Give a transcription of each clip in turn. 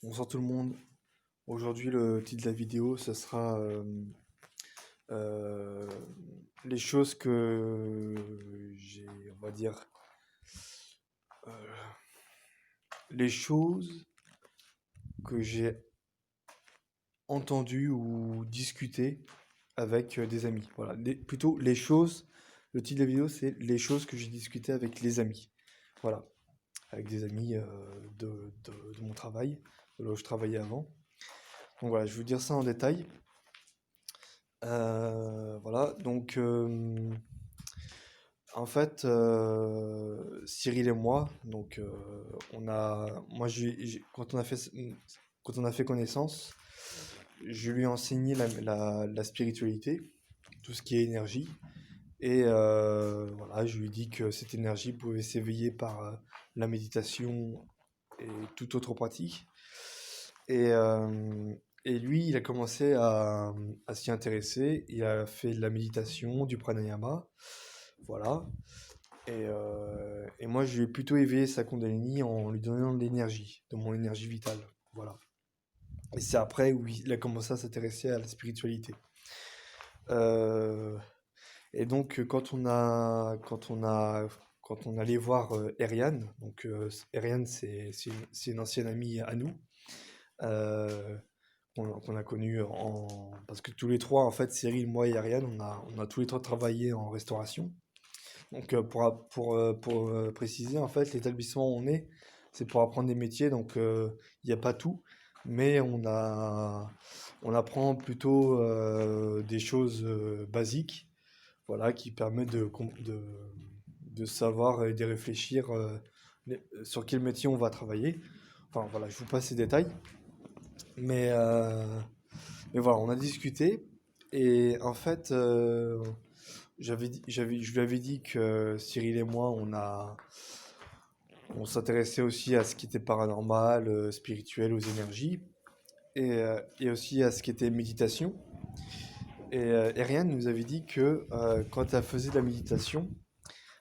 Bonsoir tout le monde. Aujourd'hui, le titre de la vidéo, ce sera euh, les choses que j'ai, on va dire, euh, les choses que j'ai entendues ou discutées avec des amis. Voilà, plutôt les choses. Le titre de la vidéo, c'est les choses que j'ai discutées avec les amis. Voilà, avec des amis de mon travail, de là où je travaillais avant. Donc voilà, je vais vous dire ça en détail. Voilà, donc en fait, Cyril et moi, donc moi quand on a fait connaissance, je lui ai enseigné la spiritualité, tout ce qui est énergie, et voilà, je lui ai dit que cette énergie pouvait s'éveiller par la méditation et toute autre pratique. Et, euh, et lui, il a commencé à s'y intéresser. Il a fait de la méditation, du pranayama. Voilà. Et moi, je lui ai plutôt éveillé sa Kundalini en lui donnant de l'énergie, de mon énergie vitale. Voilà. Et c'est après où il a commencé à s'intéresser à la spiritualité. Euh, et donc, quand on allait voir Ariane, donc Ariane, c'est une ancienne amie à nous. euh, qu'on a connu parce que tous les trois, en fait, Cyril, moi et Ariane, on a tous les trois travaillé en restauration. Donc, préciser, en fait, l'établissement où on est, c'est pour apprendre des métiers, donc il n'y a pas tout, mais on apprend plutôt des choses basiques, voilà, qui permettent de savoir et de réfléchir sur quel métier on va travailler. Enfin, voilà, je vous passe ces détails, mais, euh, mais voilà, on a discuté, et en fait, je lui avais dit que Cyril et moi, on s'intéressait aussi à ce qui était paranormal, spirituel, aux énergies, et aussi à ce qui était méditation. Et Ariane nous avait dit que quand elle faisait de la méditation,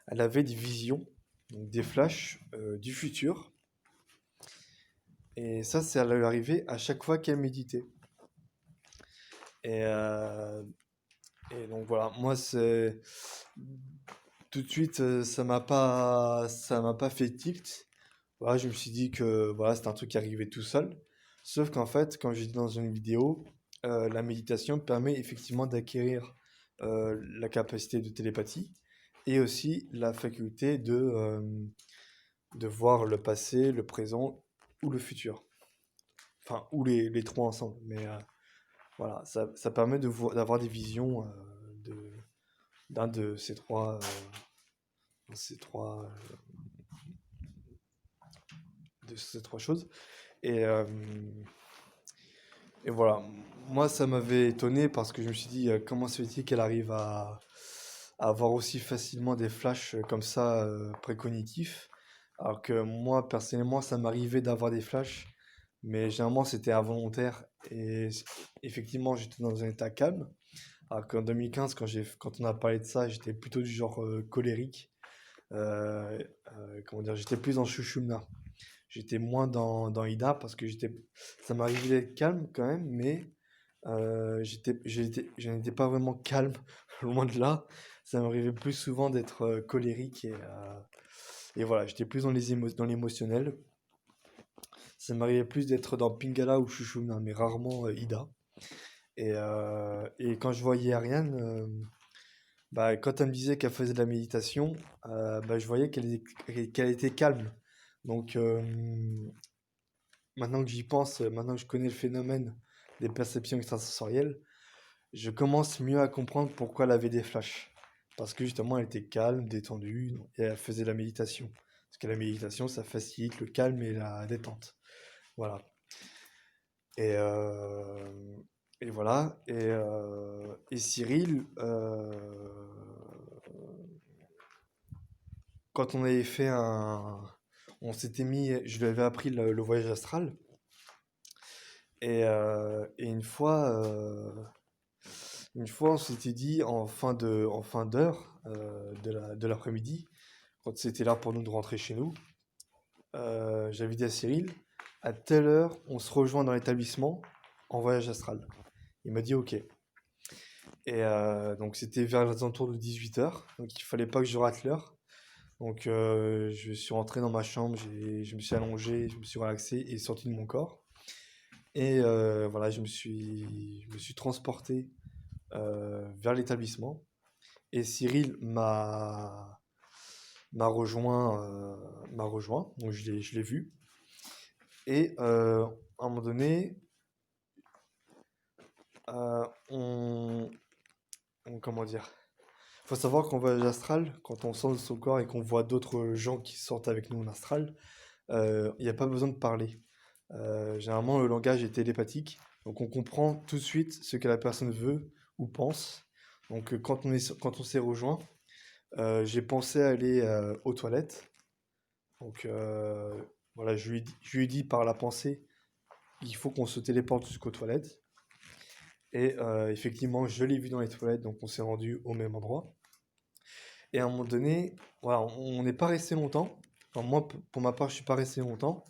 elle avait des visions, donc des flashs du futur. Et ça lui arrivait à chaque fois qu'elle méditait. Et, euh, et donc voilà, moi, c'est tout de suite, ça m'a pas fait tilt. Voilà, je me suis dit que voilà, c'était un truc qui arrivait tout seul. Sauf qu'en fait, comme j'ai dit dans une vidéo, la méditation permet effectivement d'acquérir la capacité de télépathie et aussi la faculté de voir le passé, le présent ou le futur. Enfin, ou les trois ensemble. Mais voilà, ça permet d'avoir des visions de, d'un ces de ces trois choses. Et, euh, et voilà, moi ça m'avait étonné parce que je me suis dit comment se fait-il qu'elle arrive à avoir aussi facilement des flashs comme ça précognitifs, alors que moi personnellement ça m'arrivait d'avoir des flashs, mais généralement c'était involontaire et effectivement j'étais dans un état calme, alors qu'en 2015 quand on a parlé de ça j'étais plutôt du genre colérique, euh, comment dire, j'étais plus dans Shushumna. J'étais moins dans Ida parce que ça m'arrivait d'être calme quand même, mais je n'étais pas vraiment calme, loin de là. Ça m'arrivait plus souvent d'être colérique et voilà, j'étais plus dans l'émotionnel. Ça m'arrivait plus d'être dans Pingala ou Shushumna, mais rarement Ida. Et quand je voyais Ariane, bah, quand elle me disait qu'elle faisait de la méditation, bah, je voyais qu'elle était calme. Donc, maintenant que j'y pense, maintenant que je connais le phénomène des perceptions extrasensorielles, je commence mieux à comprendre pourquoi elle avait des flashs. Parce que justement, elle était calme, détendue, et elle faisait de la méditation. Parce que la méditation, ça facilite le calme et la détente. Voilà. Et, euh, et voilà. Et Cyril, quand on avait fait un... On s'était mis... Je lui avais appris le voyage astral. Et une fois, on s'était dit en fin d'heure de l'après-midi, quand c'était là pour nous de rentrer chez nous, j'avais dit à Cyril, à telle heure, on se rejoint dans l'établissement en voyage astral. Il m'a dit ok. Et donc c'était vers les alentours de 18 h, donc il fallait pas que je rate l'heure. Donc je suis rentré dans ma chambre, je me suis allongé, je me suis relaxé et sorti de mon corps. Et voilà, je me suis transporté vers l'établissement. Et Cyril m'a rejoint, donc je l'ai vu. Et à un moment donné, euh, comment dire? Faut savoir qu'en voyage astral, quand on sort de son corps et qu'on voit d'autres gens qui sortent avec nous en astral, il n'y a pas besoin de parler. Généralement, le langage est télépathique, donc on comprend tout de suite ce que la personne veut ou pense. Donc quand on s'est rejoint, j'ai pensé aller aux toilettes. Donc voilà, je lui ai dit par la pensée, il faut qu'on se téléporte jusqu'aux toilettes. Et effectivement, je l'ai vu dans les toilettes, donc on s'est rendu au même endroit. Et à un moment donné, voilà, on n'est pas resté longtemps. Enfin, moi, pour ma part, je suis pas resté longtemps.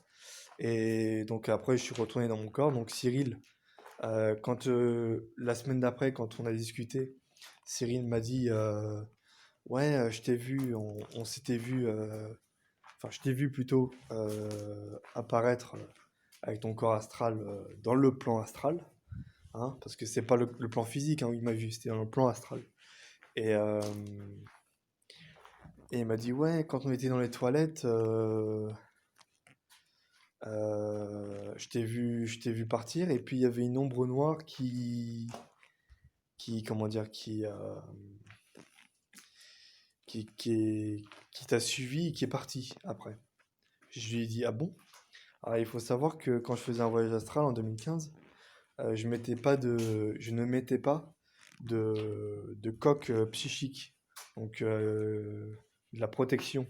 Et donc après, je suis retourné dans mon corps. Donc Cyril, quand la semaine d'après, quand on a discuté, Cyril m'a dit, ouais, je t'ai vu, on s'était vu, enfin, je t'ai vu plutôt apparaître avec ton corps astral dans le plan astral, hein, parce que c'est pas le plan physique hein, où il m'a vu, c'était dans le plan astral. Et, euh, et il m'a dit, ouais, quand on était dans les toilettes, je t'ai vu partir, et puis il y avait une ombre noire comment dire, qui t'a suivi et qui est partie après. Je lui ai dit, ah bon? Alors il faut savoir que quand je faisais un voyage astral en 2015, je ne mettais pas de coque psychique, donc de la protection,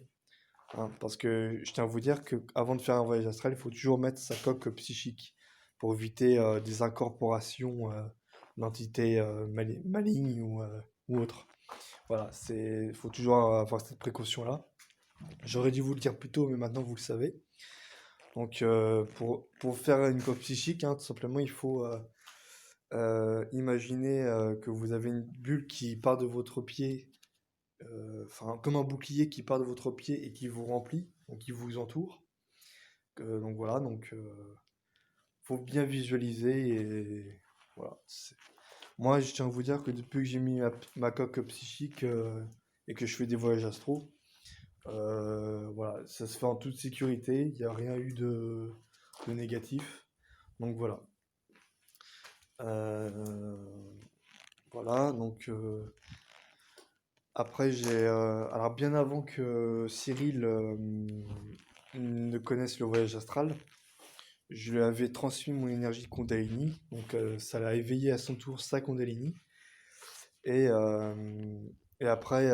hein, parce que je tiens à vous dire que avant de faire un voyage astral, il faut toujours mettre sa coque psychique pour éviter des incorporations d'entités malignes ou autres. Voilà, faut toujours avoir cette précaution-là. J'aurais dû vous le dire plus tôt, mais maintenant vous le savez. Donc, pour faire une coque psychique, hein, tout simplement, il faut imaginer que vous avez une bulle qui part de votre pied, enfin, comme un bouclier qui part de votre pied et qui vous remplit, donc qui vous entoure. Donc voilà, donc faut bien visualiser et voilà. Moi, je tiens à vous dire que depuis que j'ai mis ma coque psychique et que je fais des voyages astro, voilà, ça se fait en toute sécurité, il n'y a rien eu de négatif. Donc voilà. Euh, voilà, donc après alors bien avant que Cyril ne connaisse le voyage astral, je lui avais transmis mon énergie Kundalini, donc ça l'a éveillé à son tour sa Kundalini. Et, euh, et après,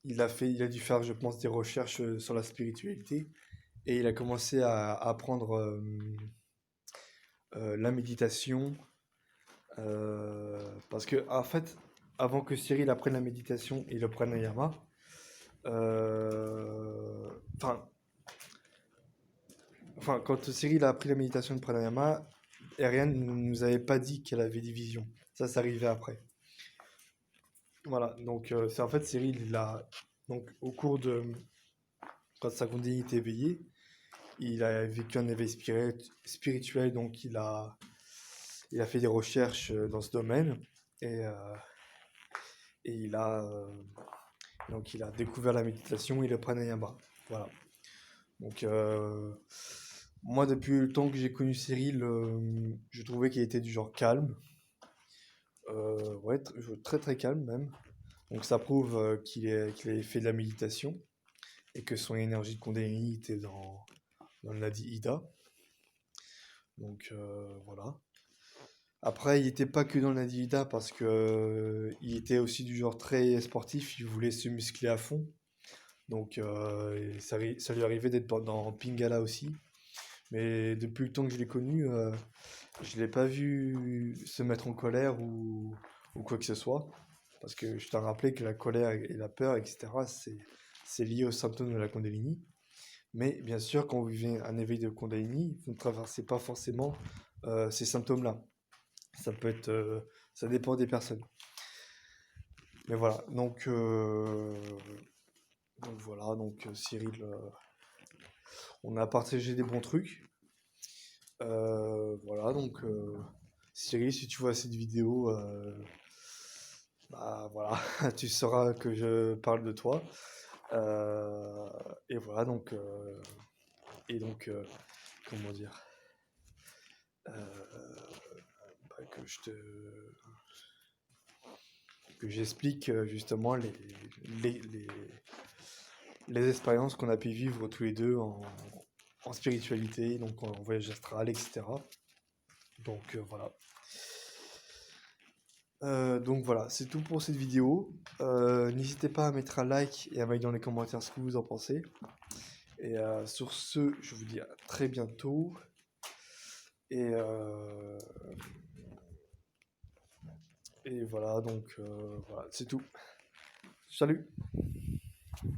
il a dû faire, je pense, des recherches sur la spiritualité. Et il a commencé à apprendre la méditation. Parce que, en fait, avant que Cyril apprenne la méditation et le pranayama, enfin, quand Cyril a appris la méditation et le pranayama, Ariane ne nous avait pas dit qu'elle avait des visions. Ça arrivait après. Voilà, donc c'est en fait Cyril, donc au cours de, quand sa Kundalini était éveillée, il a vécu un éveil spirituel, donc il a fait des recherches dans ce domaine et, euh, et il a découvert la méditation et le pranayama. Voilà. Donc moi, depuis le temps que j'ai connu Cyril, je trouvais qu'il était du genre calme, ouais, très très calme même. Donc ça prouve qu'il avait fait de la méditation et que son énergie de Kundalini était dans le Nadi Ida. Donc voilà. Après, il n'était pas que dans le Nadi Ida parce que il était aussi du genre très sportif, il voulait se muscler à fond. Donc et ça lui arrivait d'être dans Pingala aussi. Mais depuis le temps que je l'ai connu, je ne l'ai pas vu se mettre en colère ou quoi que ce soit. Parce que je t'ai rappelé que la colère et la peur, etc., c'est lié aux symptômes de la Kundalini. Mais bien sûr, quand vous vivez un éveil de Kundalini, vous ne traversez pas forcément ces symptômes-là. Ça peut être, ça dépend des personnes. Mais voilà, donc voilà, Cyril, on a partagé des bons trucs. Voilà, Cyril, si tu vois cette vidéo, bah voilà, tu sauras que je parle de toi. Euh, et voilà, et donc, euh, comment dire, euh, que que j'explique justement les, les, les expériences qu'on a pu vivre tous les deux en spiritualité, donc en voyage astral, etc. Voilà. Donc voilà, c'est tout pour cette vidéo. N'hésitez pas à mettre un like et à mettre dans les commentaires ce que vous en pensez. Et sur ce, je vous dis à très bientôt. Et, euh, et voilà, voilà, c'est tout. Salut!